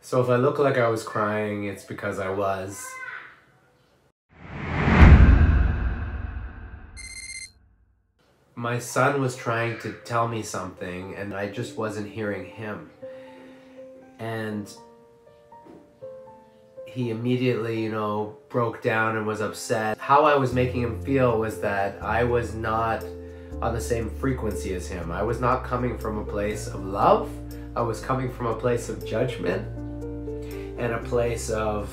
So if I look like I was crying, it's because I was. My son was trying to tell me something and I just wasn't hearing him. And he immediately, broke down and was upset. How I was making him feel was that I was not on the same frequency as him. I was not coming from a place of love. I was coming from a place of judgment and a place of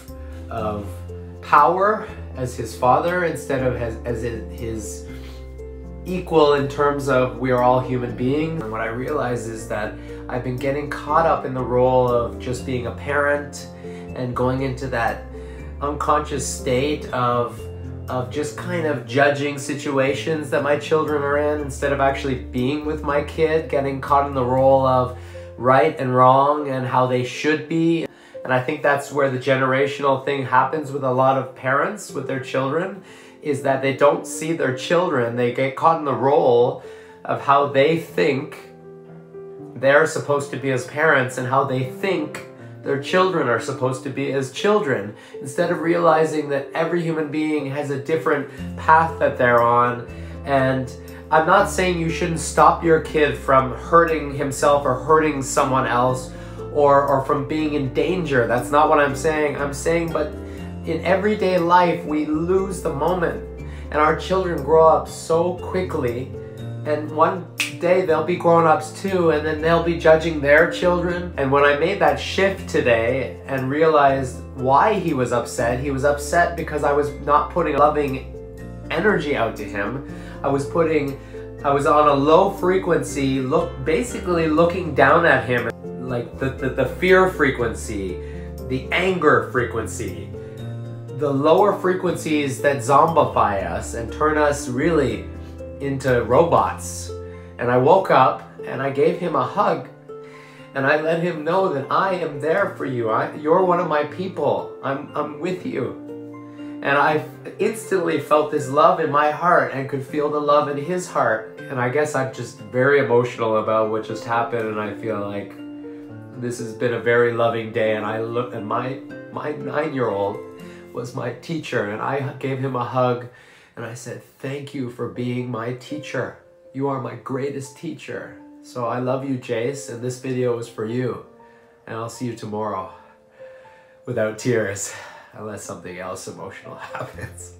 power as his father instead of as his equal in terms of we are all human beings. And what I realized is that I've been getting caught up in the role of just being a parent and going into that unconscious state of just kind of judging situations that my children are in instead of actually being with my kid, getting caught in the role of right and wrong and how they should be. And I think that's where the generational thing happens with a lot of parents with their children, is that they don't see their children. They get caught in the role of how they think they're supposed to be as parents and how they think their children are supposed to be as children, instead of realizing that every human being has a different path that they're on. And I'm not saying you shouldn't stop your kid from hurting himself or hurting someone else or from being in danger. That's not what I'm saying. I'm saying, but in everyday life, we lose the moment and our children grow up so quickly, and one day they'll be grown-ups too, and then they'll be judging their children. And when I made that shift today and realized why he was upset because I was not putting loving energy out to him. I was on a low frequency, basically looking down at him, like the fear frequency, the anger frequency, the lower frequencies that zombify us and turn us really into robots. And I woke up and I gave him a hug and I let him know that I am there for you. You're one of my people. I'm with you. And I instantly felt this love in my heart and could feel the love in his heart. And I guess I'm just very emotional about what just happened, and I feel like this has been a very loving day. And I looked at my 9-year-old was my teacher, and I gave him a hug and I said, thank you for being my teacher. You are my greatest teacher. So I love you, Jace, and this video was for you. And I'll see you tomorrow without tears, unless something else emotional happens.